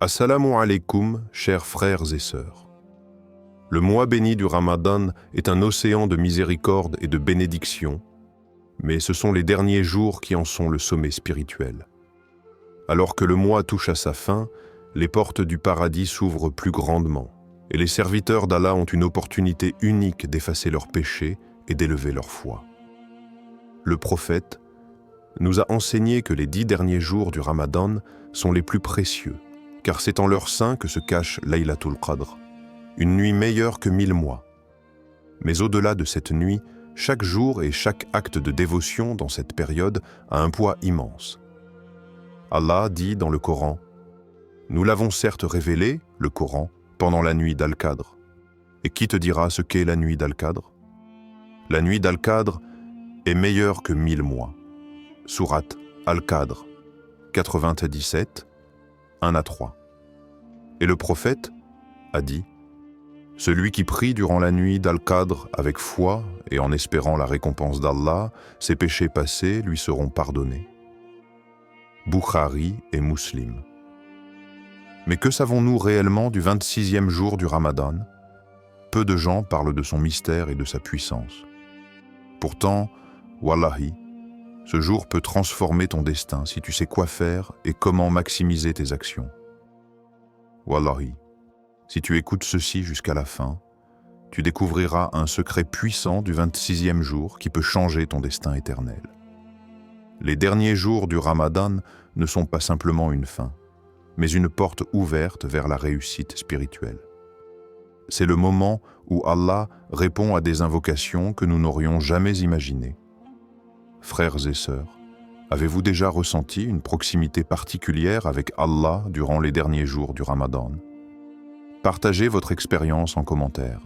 Assalamu alaikum, chers frères et sœurs. Le mois béni du Ramadan est un océan de miséricorde et de bénédiction, mais ce sont les derniers jours qui en sont le sommet spirituel. Alors que le mois touche à sa fin, les portes du paradis s'ouvrent plus grandement, et les serviteurs d'Allah ont une opportunité unique d'effacer leurs péchés et d'élever leur foi. Le prophète nous a enseigné que les 10 derniers jours du Ramadan sont les plus précieux, car c'est en leur sein que se cache Laylatul Qadr, une nuit meilleure que 1000 mois. Mais au-delà de cette nuit, chaque jour et chaque acte de dévotion dans cette période a un poids immense. Allah dit dans le Coran: « Nous l'avons certes révélé, le Coran, pendant la nuit d'Al-Qadr. Et qui te dira ce qu'est la nuit d'Al-Qadr? La nuit d'Al-Qadr est meilleure que 1000 mois. » Sourate Al-Qadr, 97, 1-3. Et le prophète a dit: « Celui qui prie durant la nuit d'Al-Qadr avec foi et en espérant la récompense d'Allah, ses péchés passés lui seront pardonnés. » Bukhari et Muslim. Mais que savons-nous réellement du 26e jour du Ramadan? Peu de gens parlent de son mystère et de sa puissance. Pourtant, wallahi, ce jour peut transformer ton destin si tu sais quoi faire et comment maximiser tes actions. Wallahi, si tu écoutes ceci jusqu'à la fin, tu découvriras un secret puissant du 26e jour qui peut changer ton destin éternel. Les derniers jours du Ramadan ne sont pas simplement une fin, mais une porte ouverte vers la réussite spirituelle. C'est le moment où Allah répond à des invocations que nous n'aurions jamais imaginées. Frères et sœurs, avez-vous déjà ressenti une proximité particulière avec Allah durant les derniers jours du Ramadan? Partagez votre expérience en commentaire.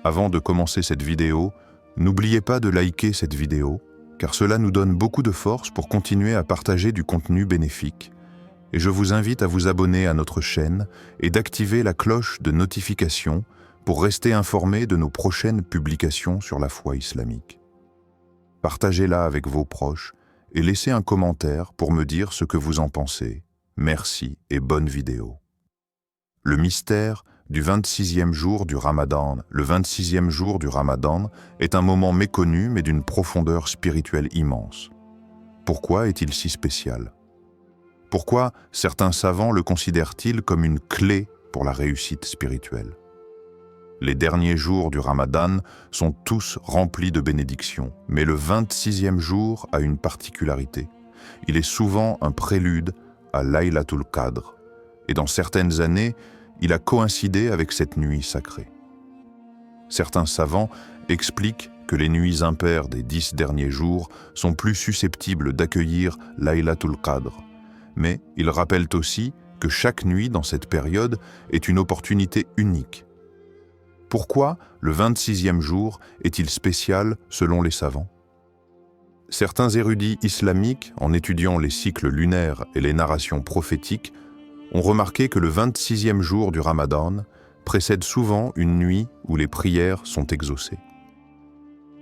Avant de commencer cette vidéo, n'oubliez pas de liker cette vidéo, car cela nous donne beaucoup de force pour continuer à partager du contenu bénéfique. Et je vous invite à vous abonner à notre chaîne et d'activer la cloche de notification pour rester informé de nos prochaines publications sur la foi islamique. Partagez-la avec vos proches et laissez un commentaire pour me dire ce que vous en pensez. Merci et bonne vidéo. Le mystère du 26e jour du Ramadan. Le 26e jour du Ramadan est un moment méconnu mais d'une profondeur spirituelle immense. Pourquoi est-il si spécial? Pourquoi certains savants le considèrent-ils comme une clé pour la réussite spirituelle? Les derniers jours du Ramadan sont tous remplis de bénédictions, mais le 26e jour a une particularité. Il est souvent un prélude à Laylatul Qadr, et dans certaines années, il a coïncidé avec cette nuit sacrée. Certains savants expliquent que les nuits impaires des 10 derniers jours sont plus susceptibles d'accueillir Laylatul Qadr, mais ils rappellent aussi que chaque nuit dans cette période est une opportunité unique. Pourquoi le 26e jour est-il spécial selon les savants? Certains érudits islamiques, en étudiant les cycles lunaires et les narrations prophétiques, ont remarqué que le 26e jour du Ramadan précède souvent une nuit où les prières sont exaucées.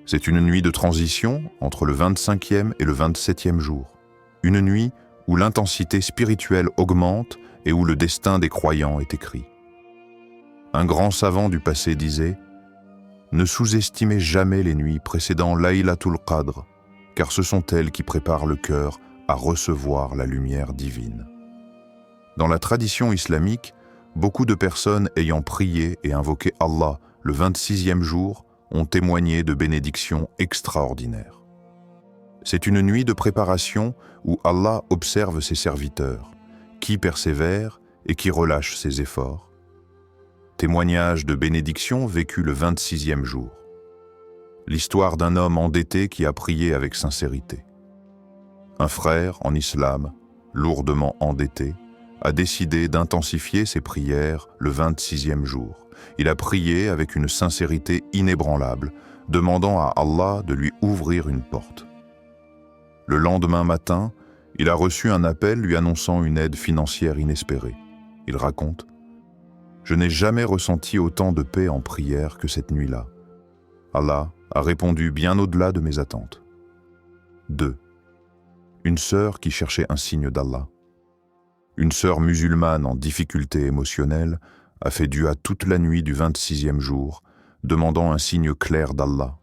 C'est une nuit de transition entre le 25e et le 27e jour, une nuit où l'intensité spirituelle augmente et où le destin des croyants est écrit. Un grand savant du passé disait: « Ne sous-estimez jamais les nuits précédant Laylatul Qadr, car ce sont elles qui préparent le cœur à recevoir la lumière divine. » Dans la tradition islamique, beaucoup de personnes ayant prié et invoqué Allah le 26e jour ont témoigné de bénédictions extraordinaires. C'est une nuit de préparation où Allah observe ses serviteurs, qui persévèrent et qui relâchent ses efforts. Témoignage de bénédiction vécu le 26e jour. L'histoire d'un homme endetté qui a prié avec sincérité. Un frère en islam, lourdement endetté, a décidé d'intensifier ses prières le 26e jour. Il a prié avec une sincérité inébranlable, demandant à Allah de lui ouvrir une porte. Le lendemain matin, il a reçu un appel lui annonçant une aide financière inespérée. Il raconte: « Je n'ai jamais ressenti autant de paix en prière que cette nuit-là. Allah a répondu bien au-delà de mes attentes. » 2. Une sœur qui cherchait un signe d'Allah. Une sœur musulmane en difficulté émotionnelle a fait dua toute la nuit du 26e jour, demandant un signe clair d'Allah.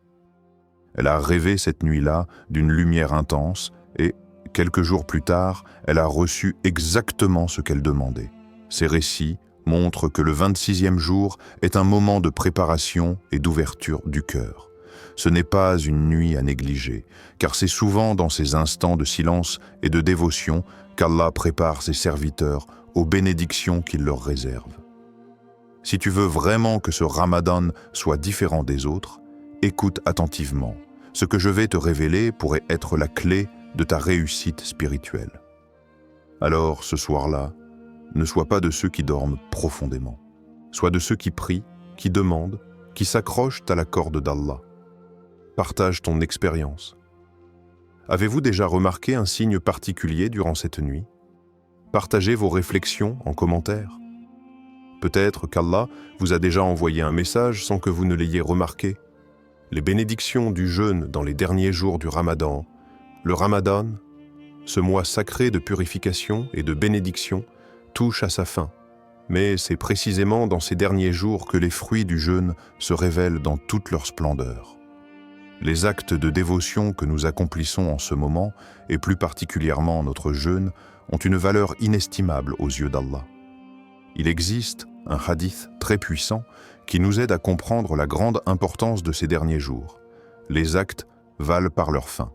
Elle a rêvé cette nuit-là d'une lumière intense et, quelques jours plus tard, elle a reçu exactement ce qu'elle demandait. Ces récits montrent que le 26e jour est un moment de préparation et d'ouverture du cœur. Ce n'est pas une nuit à négliger, car c'est souvent dans ces instants de silence et de dévotion qu'Allah prépare ses serviteurs aux bénédictions qu'il leur réserve. Si tu veux vraiment que ce Ramadan soit différent des autres, écoute attentivement. Ce que je vais te révéler pourrait être la clé de ta réussite spirituelle. Alors, ce soir-là, ne sois pas de ceux qui dorment profondément. Sois de ceux qui prient, qui demandent, qui s'accrochent à la corde d'Allah. Partage ton expérience. Avez-vous déjà remarqué un signe particulier durant cette nuit? Partagez vos réflexions en commentaire. Peut-être qu'Allah vous a déjà envoyé un message sans que vous ne l'ayez remarqué. Les bénédictions du jeûne dans les derniers jours du Ramadan, le Ramadan, ce mois sacré de purification et de bénédiction, touche à sa fin. Mais c'est précisément dans ces derniers jours que les fruits du jeûne se révèlent dans toute leur splendeur. Les actes de dévotion que nous accomplissons en ce moment, et plus particulièrement notre jeûne, ont une valeur inestimable aux yeux d'Allah. Il existe un hadith très puissant qui nous aide à comprendre la grande importance de ces derniers jours. Les actes valent par leur fin.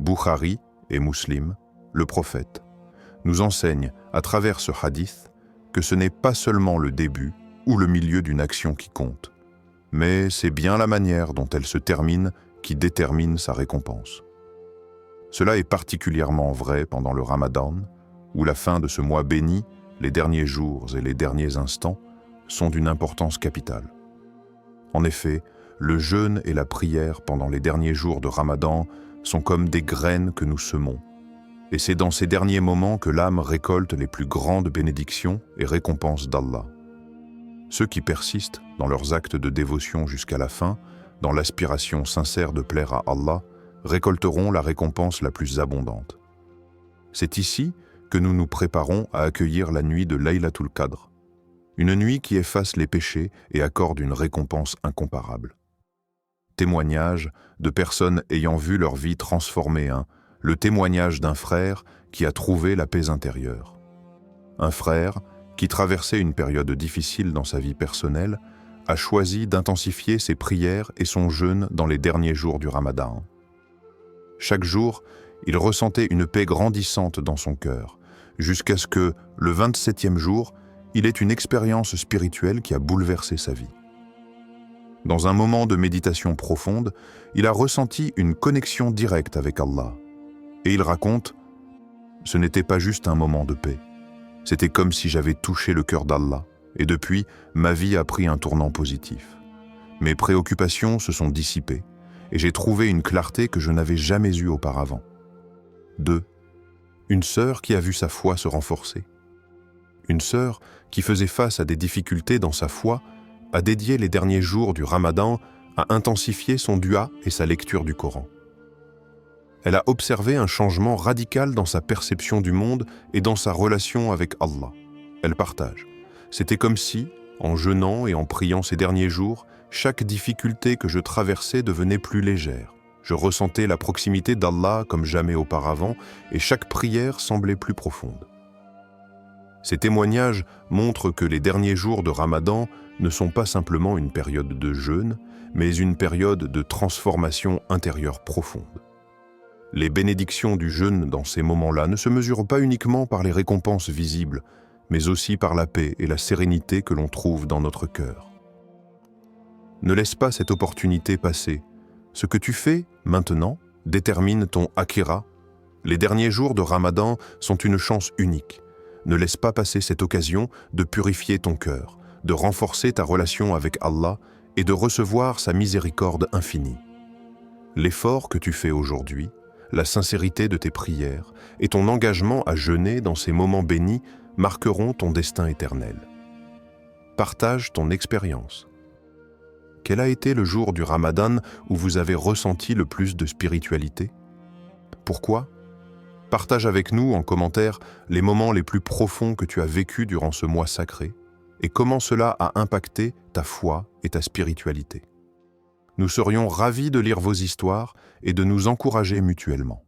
Bukhari et Muslim, le prophète, nous enseigne à travers ce hadith que ce n'est pas seulement le début ou le milieu d'une action qui compte, mais c'est bien la manière dont elle se termine qui détermine sa récompense. Cela est particulièrement vrai pendant le Ramadan, où la fin de ce mois béni, les derniers jours et les derniers instants, sont d'une importance capitale. En effet, le jeûne et la prière pendant les derniers jours de Ramadan sont comme des graines que nous semons, et c'est dans ces derniers moments que l'âme récolte les plus grandes bénédictions et récompenses d'Allah. Ceux qui persistent dans leurs actes de dévotion jusqu'à la fin, dans l'aspiration sincère de plaire à Allah, récolteront la récompense la plus abondante. C'est ici que nous nous préparons à accueillir la nuit de Laylatul Qadr, une nuit qui efface les péchés et accorde une récompense incomparable. Témoignage de personnes ayant vu leur vie transformée, le témoignage d'un frère qui a trouvé la paix intérieure. Un frère qui traversait une période difficile dans sa vie personnelle, a choisi d'intensifier ses prières et son jeûne dans les derniers jours du Ramadan. Chaque jour, il ressentait une paix grandissante dans son cœur, jusqu'à ce que, le 27e jour, il ait une expérience spirituelle qui a bouleversé sa vie. Dans un moment de méditation profonde, il a ressenti une connexion directe avec Allah. Et il raconte, « Ce n'était pas juste un moment de paix. C'était comme si j'avais touché le cœur d'Allah, et depuis, ma vie a pris un tournant positif. Mes préoccupations se sont dissipées, et j'ai trouvé une clarté que je n'avais jamais eue auparavant. » 2. Une sœur qui a vu sa foi se renforcer. Une sœur qui faisait face à des difficultés dans sa foi a dédié les derniers jours du Ramadan à intensifier son dua et sa lecture du Coran. Elle a observé un changement radical dans sa perception du monde et dans sa relation avec Allah. Elle partage. C'était comme si, en jeûnant et en priant ces derniers jours, chaque difficulté que je traversais devenait plus légère. Je ressentais la proximité d'Allah comme jamais auparavant et chaque prière semblait plus profonde. Ces témoignages montrent que les derniers jours de Ramadan ne sont pas simplement une période de jeûne, mais une période de transformation intérieure profonde. Les bénédictions du jeûne dans ces moments-là ne se mesurent pas uniquement par les récompenses visibles, mais aussi par la paix et la sérénité que l'on trouve dans notre cœur. Ne laisse pas cette opportunité passer. Ce que tu fais maintenant détermine ton akhira. Les derniers jours de Ramadan sont une chance unique. Ne laisse pas passer cette occasion de purifier ton cœur, de renforcer ta relation avec Allah et de recevoir sa miséricorde infinie. L'effort que tu fais aujourd'hui, la sincérité de tes prières et ton engagement à jeûner dans ces moments bénis marqueront ton destin éternel. Partage ton expérience. Quel a été le jour du Ramadan où vous avez ressenti le plus de spiritualité? Pourquoi? Partage avec nous en commentaire les moments les plus profonds que tu as vécus durant ce mois sacré et comment cela a impacté ta foi et ta spiritualité. Nous serions ravis de lire vos histoires et de nous encourager mutuellement.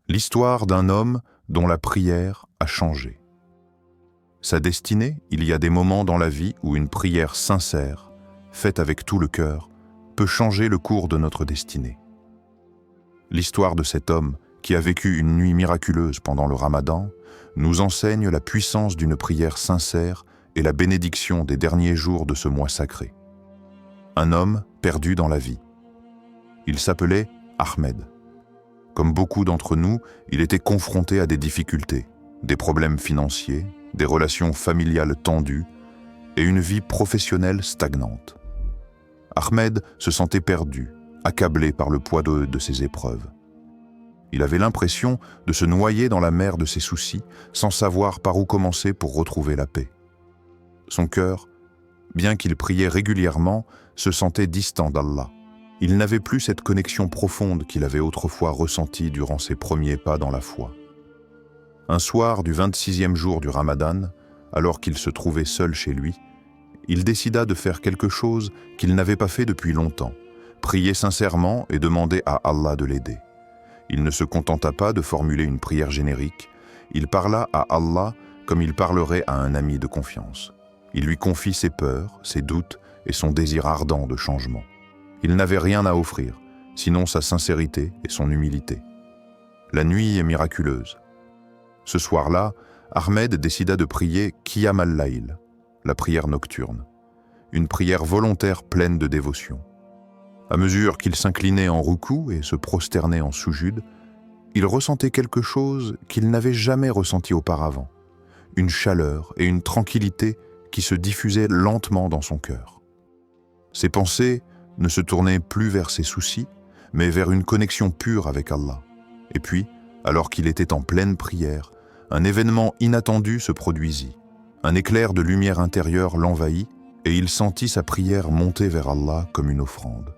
L'histoire d'un homme dont la prière a changé. Sa destinée, il y a des moments dans la vie où une prière sincère, faite avec tout le cœur, peut changer le cours de notre destinée. L'histoire de cet homme qui a vécu une nuit miraculeuse pendant le Ramadan nous enseigne la puissance d'une prière sincère et la bénédiction des derniers jours de ce mois sacré. Un homme perdu dans la vie. Il s'appelait Ahmed. Comme beaucoup d'entre nous, il était confronté à des difficultés, des problèmes financiers, des relations familiales tendues et une vie professionnelle stagnante. Ahmed se sentait perdu, accablé par le poids de ses épreuves. Il avait l'impression de se noyer dans la mer de ses soucis sans savoir par où commencer pour retrouver la paix. Son cœur, bien qu'il priait régulièrement, se sentait distant d'Allah. Il n'avait plus cette connexion profonde qu'il avait autrefois ressentie durant ses premiers pas dans la foi. Un soir du 26e jour du Ramadan, alors qu'il se trouvait seul chez lui, il décida de faire quelque chose qu'il n'avait pas fait depuis longtemps, prier sincèrement et demander à Allah de l'aider. Il ne se contenta pas de formuler une prière générique, il parla à Allah comme il parlerait à un ami de confiance. Il lui confie ses peurs, ses doutes et son désir ardent de changement. Il n'avait rien à offrir, sinon sa sincérité et son humilité. La nuit est miraculeuse. Ce soir-là, Ahmed décida de prier Qiyam al-Layl, la prière nocturne, une prière volontaire pleine de dévotion. À mesure qu'il s'inclinait en rukou et se prosternait en sujoud, il ressentait quelque chose qu'il n'avait jamais ressenti auparavant, une chaleur et une tranquillité qui se diffusaient lentement dans son cœur. Ses pensées ne se tournaient plus vers ses soucis, mais vers une connexion pure avec Allah. Et puis, alors qu'il était en pleine prière, un événement inattendu se produisit. Un éclair de lumière intérieure l'envahit et il sentit sa prière monter vers Allah comme une offrande.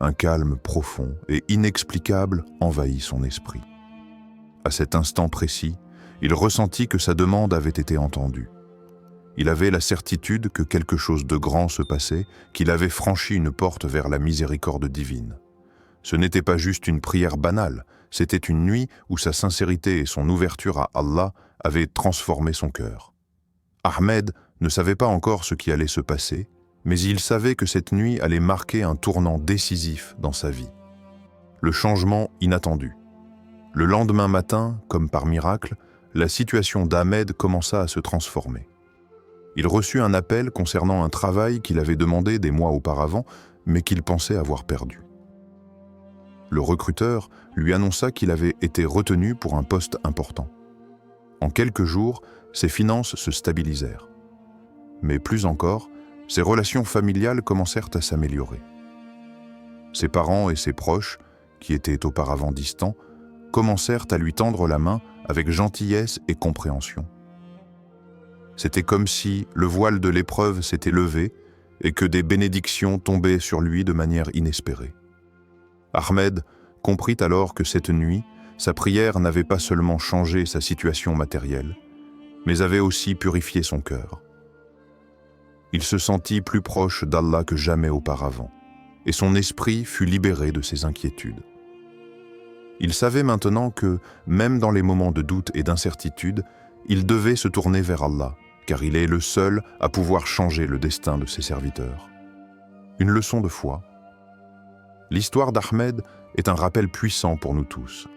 Un calme profond et inexplicable envahit son esprit. À cet instant précis, il ressentit que sa demande avait été entendue. Il avait la certitude que quelque chose de grand se passait, qu'il avait franchi une porte vers la miséricorde divine. Ce n'était pas juste une prière banale, c'était une nuit où sa sincérité et son ouverture à Allah avaient transformé son cœur. Ahmed ne savait pas encore ce qui allait se passer, mais il savait que cette nuit allait marquer un tournant décisif dans sa vie. Le changement inattendu. Le lendemain matin, comme par miracle, la situation d'Ahmed commença à se transformer. Il reçut un appel concernant un travail qu'il avait demandé des mois auparavant, mais qu'il pensait avoir perdu. Le recruteur lui annonça qu'il avait été retenu pour un poste important. En quelques jours, ses finances se stabilisèrent. Mais plus encore, ses relations familiales commencèrent à s'améliorer. Ses parents et ses proches, qui étaient auparavant distants, commencèrent à lui tendre la main avec gentillesse et compréhension. C'était comme si le voile de l'épreuve s'était levé et que des bénédictions tombaient sur lui de manière inespérée. Ahmed comprit alors que cette nuit, sa prière n'avait pas seulement changé sa situation matérielle, mais avait aussi purifié son cœur. Il se sentit plus proche d'Allah que jamais auparavant, et son esprit fut libéré de ses inquiétudes. Il savait maintenant que, même dans les moments de doute et d'incertitude, il devait se tourner vers Allah, car il est le seul à pouvoir changer le destin de ses serviteurs. Une leçon de foi. L'histoire d'Ahmed est un rappel puissant pour nous tous.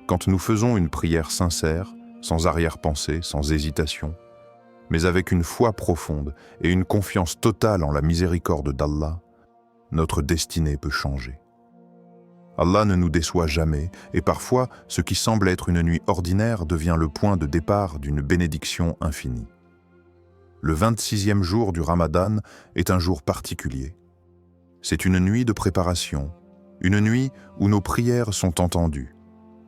Quand nous faisons une prière sincère, sans arrière-pensée, sans hésitation, mais avec une foi profonde et une confiance totale en la miséricorde d'Allah, notre destinée peut changer. Allah ne nous déçoit jamais, et parfois, ce qui semble être une nuit ordinaire devient le point de départ d'une bénédiction infinie. Le 26e jour du Ramadan est un jour particulier. C'est une nuit de préparation, une nuit où nos prières sont entendues,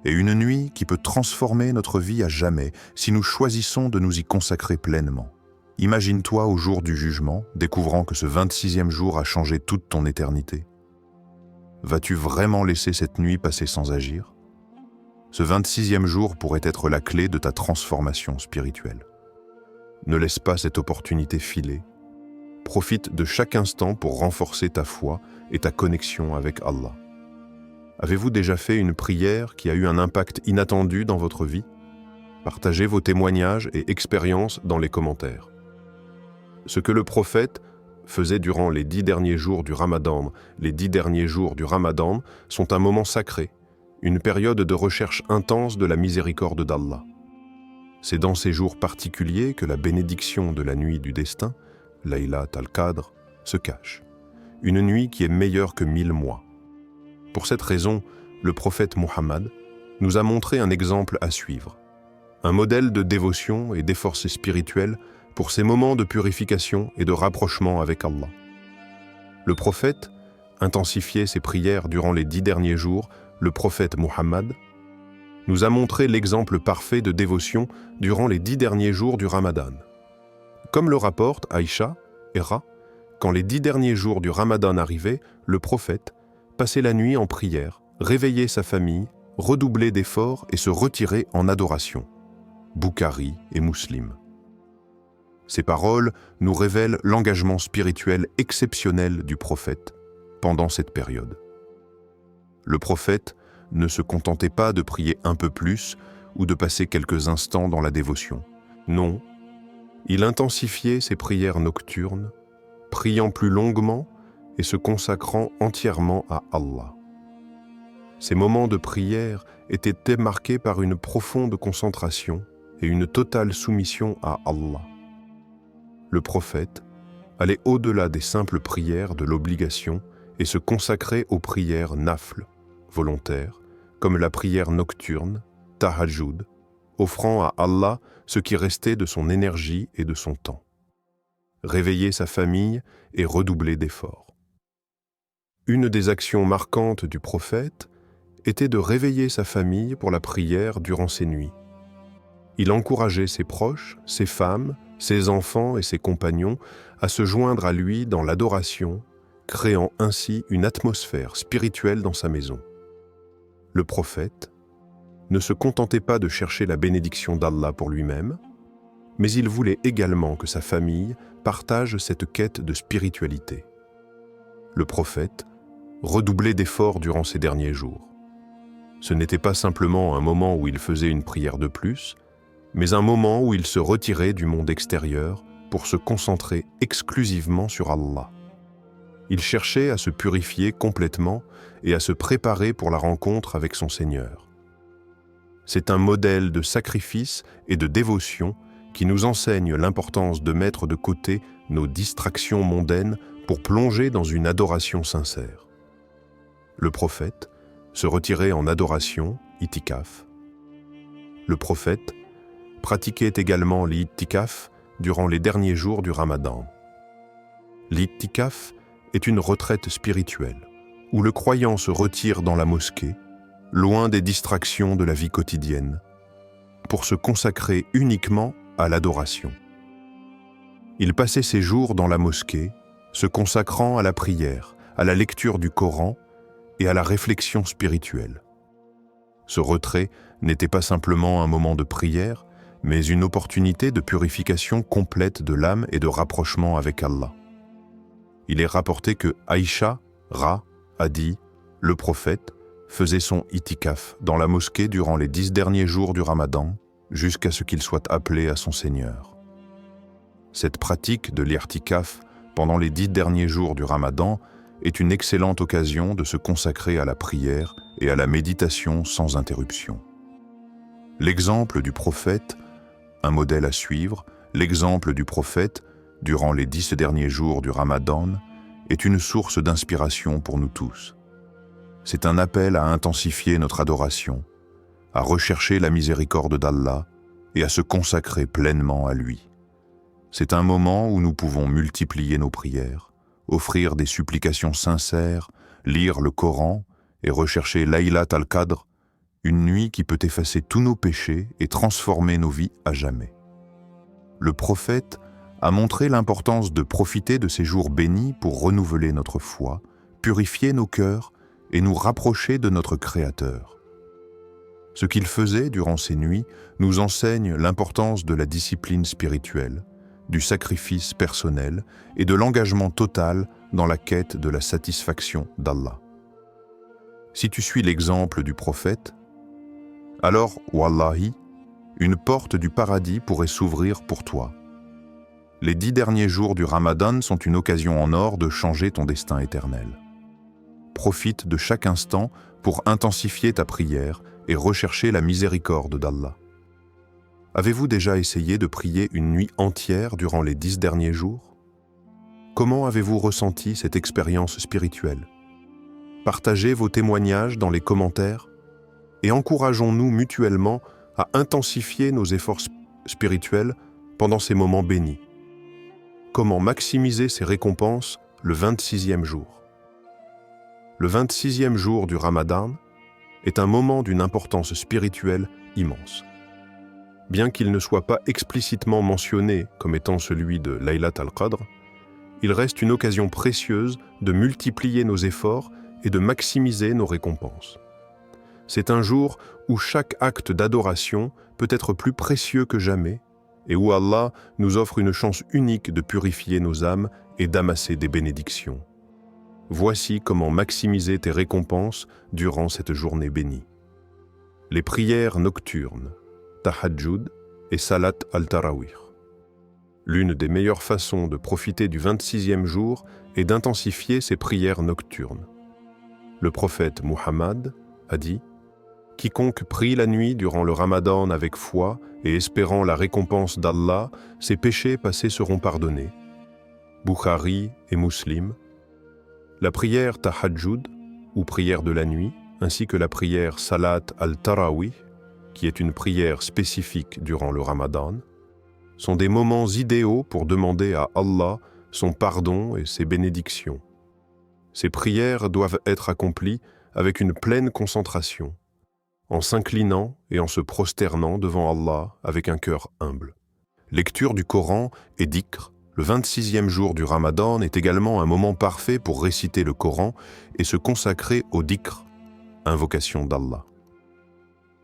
et une nuit qui peut transformer notre vie à jamais si nous choisissons de nous y consacrer pleinement. Imagine-toi au jour du jugement, découvrant que ce 26e jour a changé toute ton éternité. Vas-tu vraiment laisser cette nuit passer sans agir? Ce 26e jour pourrait être la clé de ta transformation spirituelle. Ne laisse pas cette opportunité filer. Profite de chaque instant pour renforcer ta foi et ta connexion avec Allah. Avez-vous déjà fait une prière qui a eu un impact inattendu dans votre vie? Partagez vos témoignages et expériences dans les commentaires. Ce que le prophète faisait durant les 10 derniers jours du Ramadan, les 10 derniers jours du Ramadan sont un moment sacré, une période de recherche intense de la miséricorde d'Allah. C'est dans ces jours particuliers que la bénédiction de la nuit du destin, Laylat al-Qadr, se cache. Une nuit qui est meilleure que 1000 mois. Pour cette raison, le prophète Muhammad nous a montré un exemple à suivre. Un modèle de dévotion et d'efforts spirituels pour ces moments de purification et de rapprochement avec Allah. Le prophète intensifiait ses prières durant les 10 derniers jours. Le prophète Muhammad nous a montré l'exemple parfait de dévotion durant les 10 derniers jours du Ramadan. Comme le rapporte Aïcha et Ra, quand les 10 derniers jours du Ramadan arrivaient, le prophète passait la nuit en prière, réveillait sa famille, redoublait d'efforts et se retirait en adoration. Boukhari et Muslim. Ces paroles nous révèlent l'engagement spirituel exceptionnel du prophète pendant cette période. Le prophète ne se contentait pas de prier un peu plus ou de passer quelques instants dans la dévotion. Non, il intensifiait ses prières nocturnes, priant plus longuement et se consacrant entièrement à Allah. Ces moments de prière étaient marqués par une profonde concentration et une totale soumission à Allah. Le prophète allait au-delà des simples prières de l'obligation et se consacrait aux prières nafl, volontaires, comme la prière nocturne, tahajjud, offrant à Allah ce qui restait de son énergie et de son temps. Réveiller sa famille et redoubler d'efforts. Une des actions marquantes du prophète était de réveiller sa famille pour la prière durant ses nuits. Il encourageait ses proches, ses femmes, ses enfants et ses compagnons à se joindre à lui dans l'adoration, créant ainsi une atmosphère spirituelle dans sa maison. Le prophète ne se contentait pas de chercher la bénédiction d'Allah pour lui-même, mais il voulait également que sa famille partage cette quête de spiritualité. Le prophète redoublait d'efforts durant ces derniers jours. Ce n'était pas simplement un moment où il faisait une prière de plus, mais un moment où il se retirait du monde extérieur pour se concentrer exclusivement sur Allah. Il cherchait à se purifier complètement et à se préparer pour la rencontre avec son Seigneur. C'est un modèle de sacrifice et de dévotion qui nous enseigne l'importance de mettre de côté nos distractions mondaines pour plonger dans une adoration sincère. Le prophète se retirait en adoration, itikaf. Le prophète pratiquait également l'itikaf durant les derniers jours du Ramadan. L'itikaf est une retraite spirituelle où le croyant se retire dans la mosquée, loin des distractions de la vie quotidienne, pour se consacrer uniquement à l'adoration. Il passait ses jours dans la mosquée, se consacrant à la prière, à la lecture du Coran et à la réflexion spirituelle. Ce retrait n'était pas simplement un moment de prière, mais une opportunité de purification complète de l'âme et de rapprochement avec Allah. Il est rapporté que Aïcha, Ra, a dit « Le prophète faisait son itikaf dans la mosquée durant les 10 derniers jours du Ramadan, jusqu'à ce qu'il soit appelé à son Seigneur. » Cette pratique de l'irtikaf pendant les 10 derniers jours du Ramadan est une excellente occasion de se consacrer à la prière et à la méditation sans interruption. L'exemple du prophète, un modèle à suivre, l'exemple du prophète, durant les 10 derniers jours du Ramadan, est une source d'inspiration pour nous tous. C'est un appel à intensifier notre adoration, à rechercher la miséricorde d'Allah et à se consacrer pleinement à lui. C'est un moment où nous pouvons multiplier nos prières, offrir des supplications sincères, lire le Coran et rechercher Laylat al-Qadr, une nuit qui peut effacer tous nos péchés et transformer nos vies à jamais. Le prophète a montré l'importance de profiter de ces jours bénis pour renouveler notre foi, purifier nos cœurs et nous rapprocher de notre Créateur. Ce qu'il faisait durant ces nuits nous enseigne l'importance de la discipline spirituelle, du sacrifice personnel et de l'engagement total dans la quête de la satisfaction d'Allah. Si tu suis l'exemple du prophète, alors, wallahi, une porte du paradis pourrait s'ouvrir pour toi. Les 10 derniers jours du Ramadan sont une occasion en or de changer ton destin éternel. Profite de chaque instant pour intensifier ta prière et rechercher la miséricorde d'Allah. Avez-vous déjà essayé de prier une nuit entière durant les 10 derniers jours? Comment avez-vous ressenti cette expérience spirituelle? Partagez vos témoignages dans les commentaires et encourageons-nous mutuellement à intensifier nos efforts spirituels pendant ces moments bénis. Comment maximiser ces récompenses le 26e jour? Le 26e jour du Ramadan est un moment d'une importance spirituelle immense. Bien qu'il ne soit pas explicitement mentionné comme étant celui de Laylat al-Qadr, il reste une occasion précieuse de multiplier nos efforts et de maximiser nos récompenses. C'est un jour où chaque acte d'adoration peut être plus précieux que jamais et où Allah nous offre une chance unique de purifier nos âmes et d'amasser des bénédictions. Voici comment maximiser tes récompenses durant cette journée bénie. Les prières nocturnes, Tahajjud et Salat al-Tarawih. L'une des meilleures façons de profiter du 26e jour est d'intensifier ces prières nocturnes. Le prophète Muhammad a dit « Quiconque prie la nuit durant le Ramadan avec foi et espérant la récompense d'Allah, ses péchés passés seront pardonnés. » Bukhari et Muslim. La prière Tahajjud, ou prière de la nuit, ainsi que la prière Salat al-Tarawih, qui est une prière spécifique durant le Ramadan, sont des moments idéaux pour demander à Allah son pardon et ses bénédictions. Ces prières doivent être accomplies avec une pleine concentration, en s'inclinant et en se prosternant devant Allah avec un cœur humble. Lecture du Coran et dhikr, le 26e jour du Ramadan est également un moment parfait pour réciter le Coran et se consacrer au dhikr, invocation d'Allah.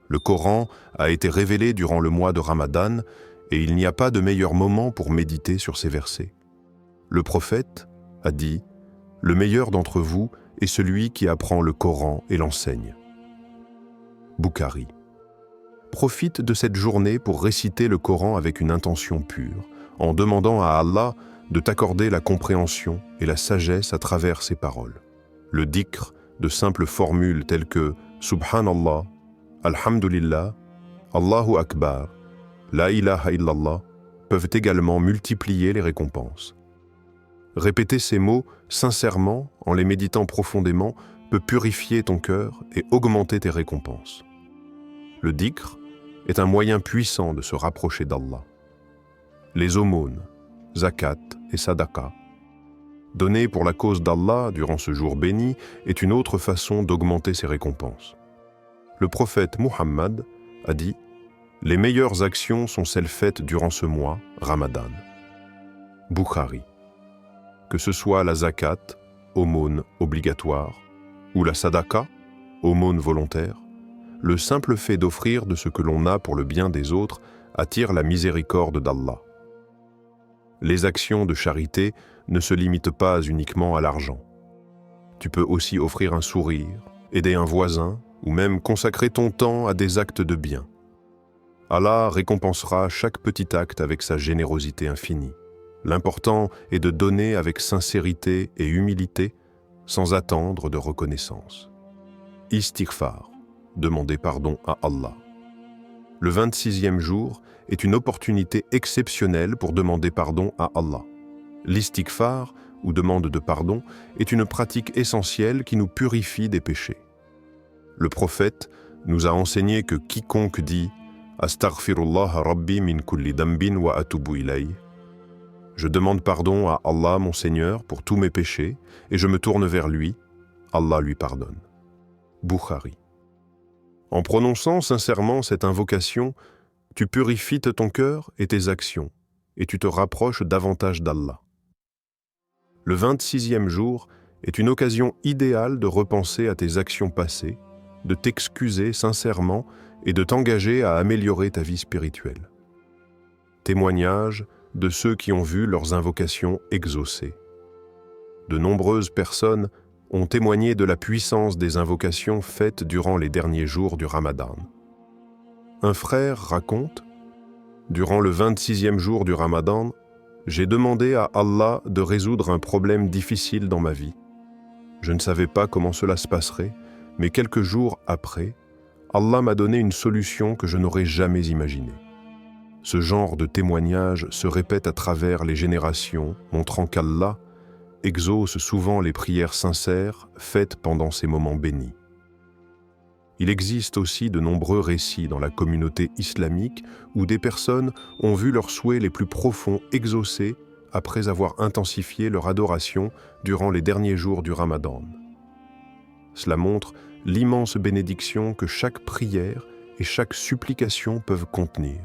Le Coran a été révélé durant le mois de Ramadan et il n'y a pas de meilleur moment pour méditer sur ces versets. Le prophète a dit « Le meilleur d'entre vous est celui qui apprend le Coran et l'enseigne. » Bukhari. Profite de cette journée pour réciter le Coran avec une intention pure, en demandant à Allah de t'accorder la compréhension et la sagesse à travers ses paroles. Le dhikr, de simples formules telles que « Subhanallah »,« Alhamdulillah »,« Allahu Akbar »,« La ilaha illallah » peuvent également multiplier les récompenses. Répéter ces mots sincèrement, en les méditant profondément, peut purifier ton cœur et augmenter tes récompenses. Le dhikr est un moyen puissant de se rapprocher d'Allah. Les aumônes, zakat et sadaqa, données pour la cause d'Allah durant ce jour béni, est une autre façon d'augmenter ses récompenses. Le prophète Muhammad a dit « Les meilleures actions sont celles faites durant ce mois, Ramadan. » Bukhari. Que ce soit la zakat, aumône obligatoire, ou la sadaqa, aumône volontaire, le simple fait d'offrir de ce que l'on a pour le bien des autres attire la miséricorde d'Allah. Les actions de charité ne se limitent pas uniquement à l'argent. Tu peux aussi offrir un sourire, aider un voisin ou même consacrer ton temps à des actes de bien. Allah récompensera chaque petit acte avec sa générosité infinie. L'important est de donner avec sincérité et humilité, sans attendre de reconnaissance. Istighfar, demander pardon à Allah. Le 26e jour est une opportunité exceptionnelle pour demander pardon à Allah. L'istighfar, ou demande de pardon, est une pratique essentielle qui nous purifie des péchés. Le prophète nous a enseigné que quiconque dit « Astaghfirullah Rabbi min kulli dambin wa atubu ilayh » Je demande pardon à Allah, mon Seigneur, pour tous mes péchés, et je me tourne vers lui, Allah lui pardonne. Bukhari. En prononçant sincèrement cette invocation, tu purifies ton cœur et tes actions, et tu te rapproches davantage d'Allah. Le 26e jour est une occasion idéale de repenser à tes actions passées, de t'excuser sincèrement et de t'engager à améliorer ta vie spirituelle. Témoignage de ceux qui ont vu leurs invocations exaucées. De nombreuses personnes ont témoigné de la puissance des invocations faites durant les derniers jours du Ramadan. Un frère raconte « Durant le 26e jour du Ramadan, j'ai demandé à Allah de résoudre un problème difficile dans ma vie. Je ne savais pas comment cela se passerait, mais quelques jours après, Allah m'a donné une solution que je n'aurais jamais imaginée. » Ce genre de témoignage se répète à travers les générations, montrant qu'Allah exauce souvent les prières sincères faites pendant ces moments bénis. Il existe aussi de nombreux récits dans la communauté islamique où des personnes ont vu leurs souhaits les plus profonds exaucés après avoir intensifié leur adoration durant les derniers jours du Ramadan. Cela montre l'immense bénédiction que chaque prière et chaque supplication peuvent contenir.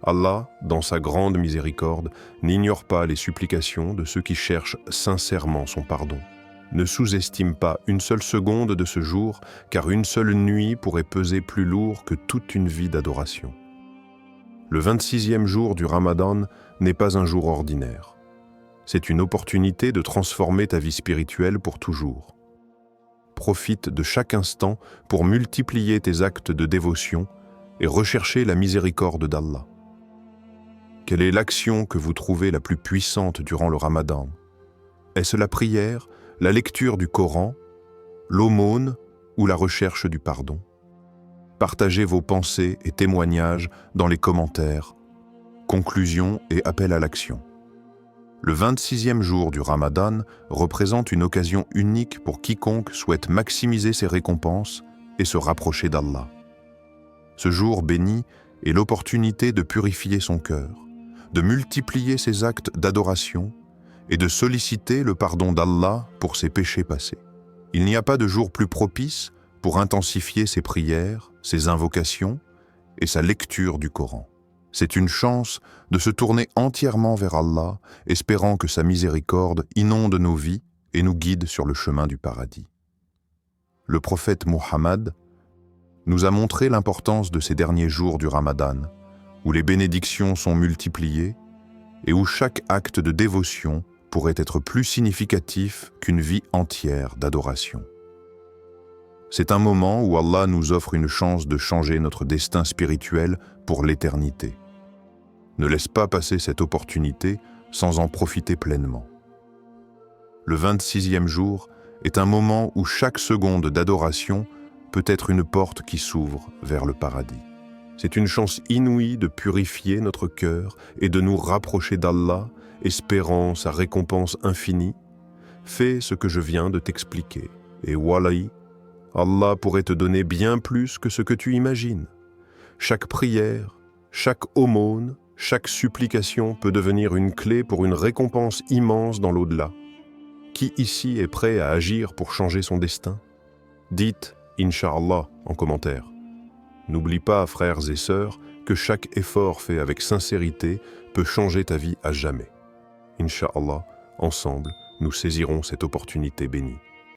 Allah, dans sa grande miséricorde, n'ignore pas les supplications de ceux qui cherchent sincèrement son pardon. Ne sous-estime pas une seule seconde de ce jour, car une seule nuit pourrait peser plus lourd que toute une vie d'adoration. Le 26e jour du Ramadan n'est pas un jour ordinaire. C'est une opportunité de transformer ta vie spirituelle pour toujours. Profite de chaque instant pour multiplier tes actes de dévotion et rechercher la miséricorde d'Allah. Quelle est l'action que vous trouvez la plus puissante durant le Ramadan? Est-ce la prière, la lecture du Coran, l'aumône ou la recherche du pardon? Partagez vos pensées et témoignages dans les commentaires. Conclusion et appel à l'action. Le 26e jour du Ramadan représente une occasion unique pour quiconque souhaite maximiser ses récompenses et se rapprocher d'Allah. Ce jour béni est l'opportunité de purifier son cœur, de multiplier ses actes d'adoration et de solliciter le pardon d'Allah pour ses péchés passés. Il n'y a pas de jour plus propice pour intensifier ses prières, ses invocations et sa lecture du Coran. C'est une chance de se tourner entièrement vers Allah, espérant que sa miséricorde inonde nos vies et nous guide sur le chemin du paradis. Le prophète Muhammad nous a montré l'importance de ces derniers jours du Ramadan, où les bénédictions sont multipliées et où chaque acte de dévotion pourrait être plus significatif qu'une vie entière d'adoration. C'est un moment où Allah nous offre une chance de changer notre destin spirituel pour l'éternité. Ne laisse pas passer cette opportunité sans en profiter pleinement. Le 26e jour est un moment où chaque seconde d'adoration peut être une porte qui s'ouvre vers le paradis. C'est une chance inouïe de purifier notre cœur et de nous rapprocher d'Allah, espérant sa récompense infinie. Fais ce que je viens de t'expliquer, et wallahi, Allah pourrait te donner bien plus que ce que tu imagines. Chaque prière, chaque aumône, chaque supplication peut devenir une clé pour une récompense immense dans l'au-delà. Qui ici est prêt à agir pour changer son destin? Dites « Inch'Allah » en commentaire. N'oublie pas, frères et sœurs, que chaque effort fait avec sincérité peut changer ta vie à jamais. Inch'Allah, ensemble, nous saisirons cette opportunité bénie.